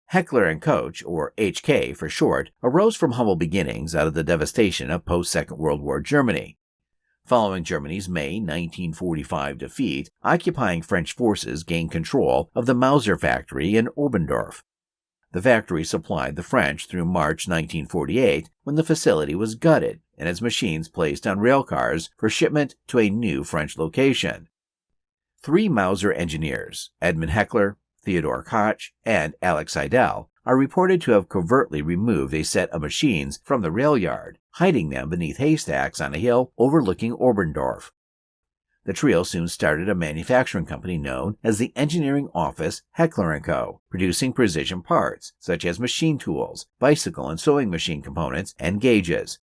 Heckler and Koch, or HK for short, arose from humble beginnings out of the devastation of post-Second World War Germany. Following Germany's May 1945 defeat, occupying French forces gained control of the Mauser factory in Oberndorf. The factory supplied the French through March 1948, when the facility was gutted and its machines placed on railcars for shipment to a new French location. 3 Mauser engineers, Edmund Heckler, Theodor Koch, and Alex Seidel, are reported to have covertly removed a set of machines from the railyard, hiding them beneath haystacks on a hill overlooking Oberndorf. The trio soon started a manufacturing company known as the engineering office Heckler and Koch, producing precision parts such as machine tools, bicycle and sewing machine components, and gauges.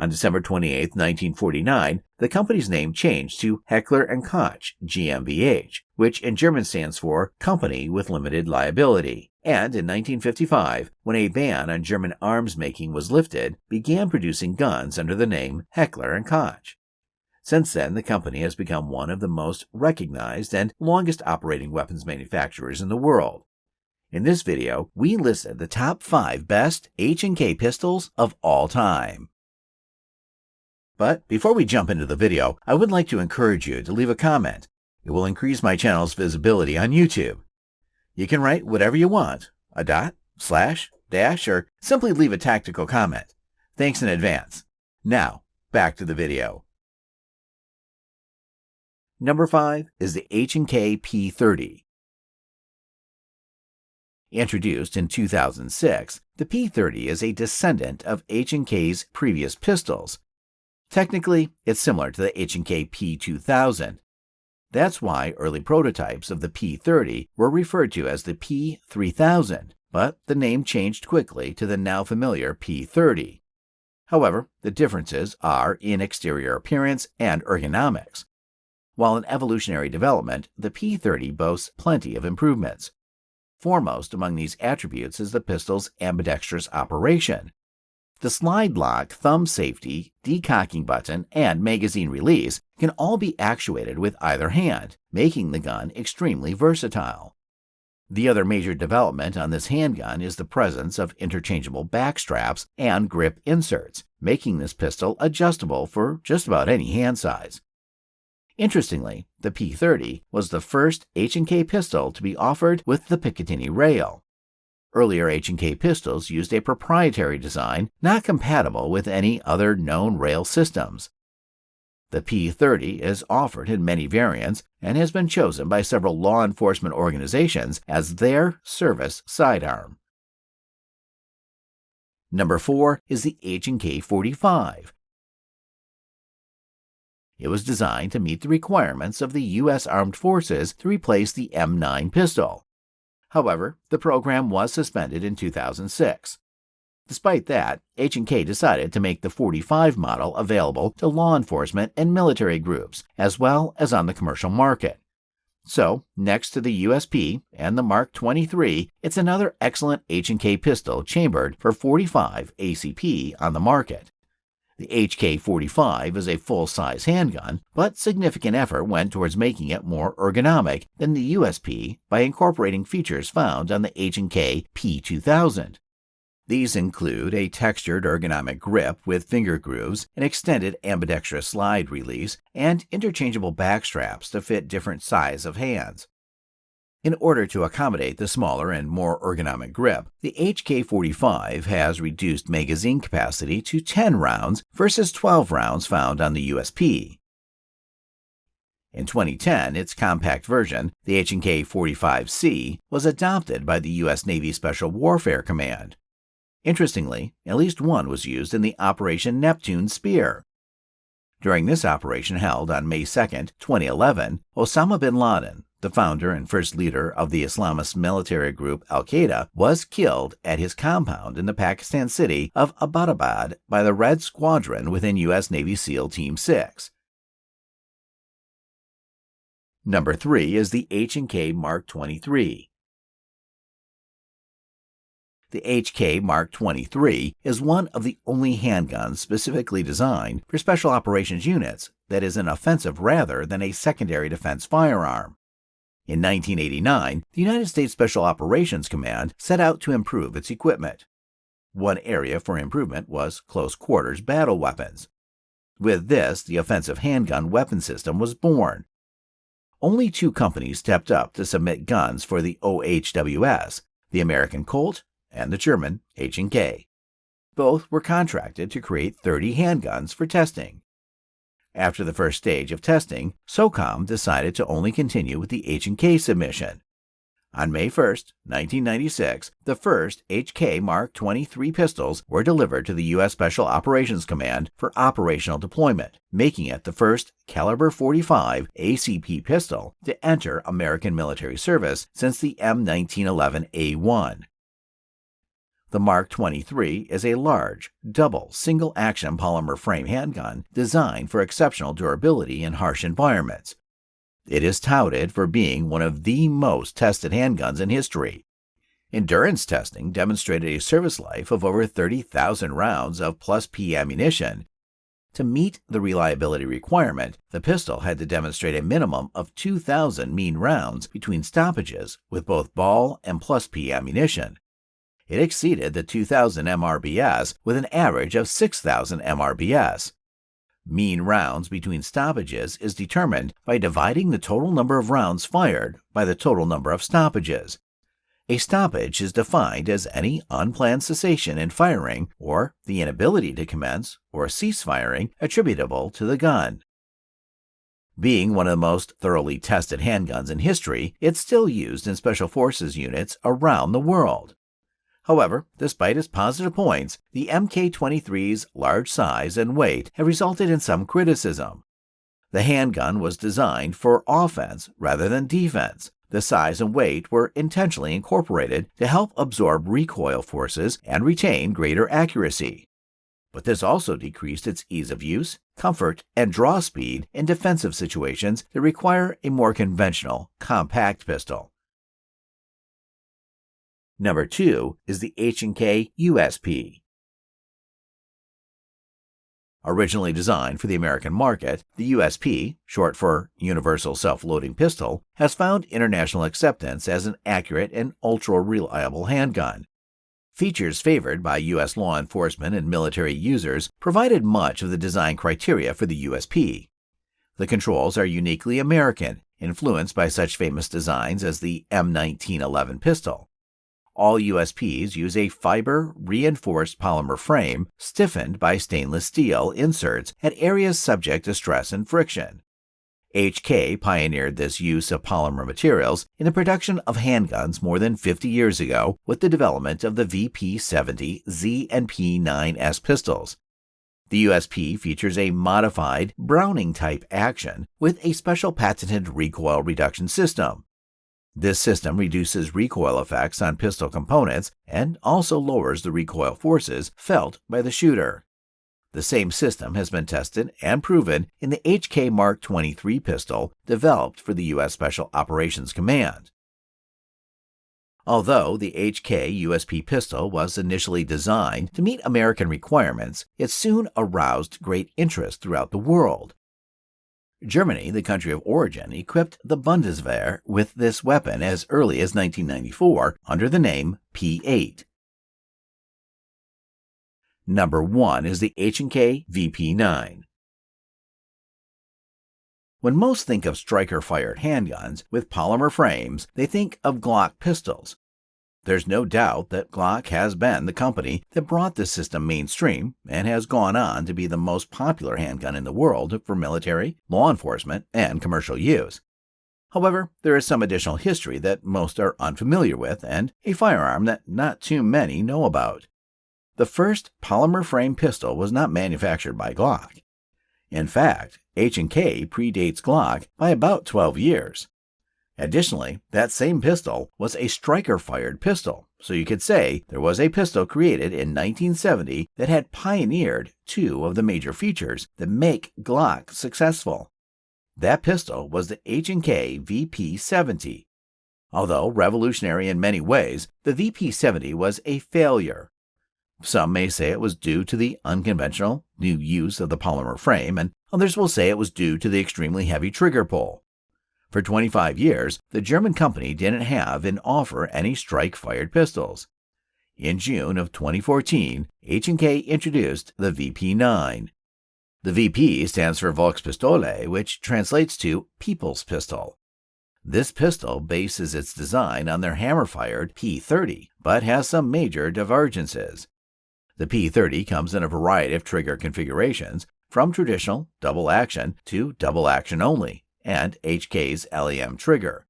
On December 28, 1949, the company's name changed to Heckler and Koch GmbH, which in German stands for Company with Limited Liability, and in 1955, when a ban on German arms making was lifted, began producing guns under the name Heckler and Koch. Since then, the company has become one of the most recognized and longest operating weapons manufacturers in the world. In this video, we listed the top 5 best H&K pistols of all time. But before we jump into the video, I would like to encourage you to leave a comment. It will increase my channel's visibility on YouTube. You can write whatever you want, a dot, slash, dash, or simply leave a tactical comment. Thanks in advance. Now, back to the video. Number 5 is the H&K P30. Introduced in 2006, the P30 is a descendant of H&K's previous pistols. Technically, it's similar to the H&K P2000. That's why early prototypes of the P30 were referred to as the P3000, but the name changed quickly to the now familiar P30. However, the differences are in exterior appearance and ergonomics. While in evolutionary development, the P30 boasts plenty of improvements. Foremost among these attributes is the pistol's ambidextrous operation. The slide lock, thumb safety, decocking button, and magazine release can all be actuated with either hand, making the gun extremely versatile. The other major development on this handgun is the presence of interchangeable back straps and grip inserts, making this pistol adjustable for just about any hand size. Interestingly, the P30 was the first H&K pistol to be offered with the Picatinny rail. Earlier H&K pistols used a proprietary design not compatible with any other known rail systems. The P30 is offered in many variants and has been chosen by several law enforcement organizations as their service sidearm. Number 4 is the H&K 45. It was designed to meet the requirements of the U.S. Armed Forces to replace the M9 pistol. However, the program was suspended in 2006. Despite that, H&K decided to make the 45 model available to law enforcement and military groups, as well as on the commercial market. So, next to the USP and the Mark 23, it's another excellent H&K pistol chambered for 45 ACP on the market. The HK-45 is a full-size handgun, but significant effort went towards making it more ergonomic than the USP by incorporating features found on the H&K P2000. These include a textured ergonomic grip with finger grooves, an extended ambidextrous slide release, and interchangeable back straps to fit different sizes of hands. In order to accommodate the smaller and more ergonomic grip, the HK-45 has reduced magazine capacity to 10 rounds versus 12 rounds found on the USP. In 2010, its compact version, the H&K 45C, was adopted by the U.S. Navy Special Warfare Command. Interestingly, at least one was used in the Operation Neptune Spear. During this operation held on May 2, 2011, Osama bin Laden, the founder and first leader of the Islamist military group Al-Qaeda, was killed at his compound in the Pakistan city of Abbottabad by the Red Squadron within U.S. Navy SEAL Team 6. Number 3 is the H&K Mark 23. The H&K Mark 23 is one of the only handguns specifically designed for special operations units that is an offensive rather than a secondary defense firearm. In 1989, the United States Special Operations Command set out to improve its equipment. One area for improvement was close-quarters battle weapons. With this, the offensive handgun weapon system was born. Only 2 companies stepped up to submit guns for the OHWS, the American Colt and the German H&K. Both were contracted to create 30 handguns for testing. After the first stage of testing, SOCOM decided to only continue with the H&K submission. On May 1, 1996, the first H&K Mark 23 pistols were delivered to the U.S. Special Operations Command for operational deployment, making it the first caliber 45 ACP pistol to enter American military service since the M1911A1. The Mark 23 is a large, double, single-action polymer frame handgun designed for exceptional durability in harsh environments. It is touted for being one of the most tested handguns in history. Endurance testing demonstrated a service life of over 30,000 rounds of plus P ammunition. To meet the reliability requirement, the pistol had to demonstrate a minimum of 2,000 mean rounds between stoppages with both ball and plus P ammunition. It exceeded the 2,000 MRBS with an average of 6,000 MRBS. Mean rounds between stoppages is determined by dividing the total number of rounds fired by the total number of stoppages. A stoppage is defined as any unplanned cessation in firing or the inability to commence or cease firing attributable to the gun. Being one of the most thoroughly tested handguns in history, it's still used in Special Forces units around the world. However, despite its positive points, the MK23's large size and weight have resulted in some criticism. The handgun was designed for offense rather than defense. The size and weight were intentionally incorporated to help absorb recoil forces and retain greater accuracy. But this also decreased its ease of use, comfort, and draw speed in defensive situations that require a more conventional, compact pistol. Number 2 is the H&K USP. Originally designed for the American market, the USP, short for Universal Self-Loading Pistol, has found international acceptance as an accurate and ultra-reliable handgun. Features favored by U.S. law enforcement and military users provided much of the design criteria for the USP. The controls are uniquely American, influenced by such famous designs as the M1911 pistol. All USPs use a fiber-reinforced polymer frame stiffened by stainless steel inserts at areas subject to stress and friction. H&K pioneered this use of polymer materials in the production of handguns more than 50 years ago with the development of the VP70 Z and P9S pistols. The USP features a modified Browning-type action with a special patented recoil reduction system. This system reduces recoil effects on pistol components and also lowers the recoil forces felt by the shooter. The same system has been tested and proven in the H&K Mark 23 pistol developed for the U.S. Special Operations Command. Although the H&K USP pistol was initially designed to meet American requirements, it soon aroused great interest throughout the world. Germany, the country of origin, equipped the Bundeswehr with this weapon as early as 1994 under the name P8. Number 1 is the H&K VP9. When most think of striker-fired handguns with polymer frames, they think of Glock pistols. There's no doubt that Glock has been the company that brought this system mainstream and has gone on to be the most popular handgun in the world for military, law enforcement, and commercial use. However, there is some additional history that most are unfamiliar with and a firearm that not too many know about. The first polymer frame pistol was not manufactured by Glock. In fact, H&K predates Glock by about 12 years. Additionally, that same pistol was a striker-fired pistol, so you could say there was a pistol created in 1970 that had pioneered two of the major features that make Glock successful. That pistol was the H&K VP70. Although revolutionary in many ways, the VP70 was a failure. Some may say it was due to the unconventional new use of the polymer frame, and others will say it was due to the extremely heavy trigger pull. For 25 years, the German company didn't have and offer any strike-fired pistols. In June of 2014, H&K introduced the VP9. The VP stands for Volkspistole, which translates to People's Pistol. This pistol bases its design on their hammer-fired P30, but has some major divergences. The P30 comes in a variety of trigger configurations, from traditional double action to double action only, and HK's LEM trigger.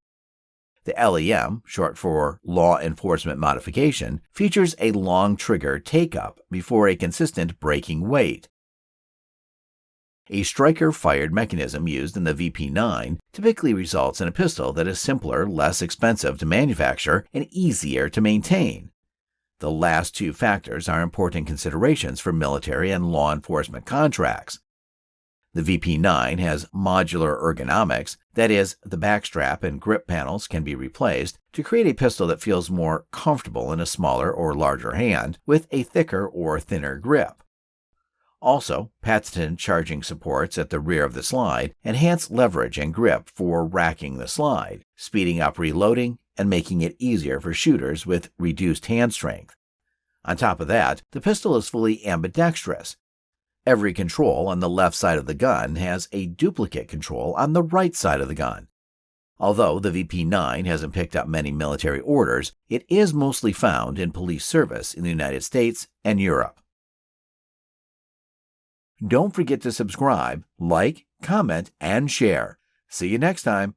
The LEM, short for Law Enforcement Modification, features a long trigger take-up before a consistent braking weight. A striker-fired mechanism used in the VP9 typically results in a pistol that is simpler, less expensive to manufacture, and easier to maintain. The last two factors are important considerations for military and law enforcement contracts. The VP9 has modular ergonomics, that is, the backstrap and grip panels can be replaced to create a pistol that feels more comfortable in a smaller or larger hand with a thicker or thinner grip. Also, patented charging supports at the rear of the slide enhance leverage and grip for racking the slide, speeding up reloading and making it easier for shooters with reduced hand strength. On top of that, the pistol is fully ambidextrous. Every control on the left side of the gun has a duplicate control on the right side of the gun. Although the VP9 hasn't picked up many military orders, it is mostly found in police service in the United States and Europe. Don't forget to subscribe, like, comment, and share. See you next time.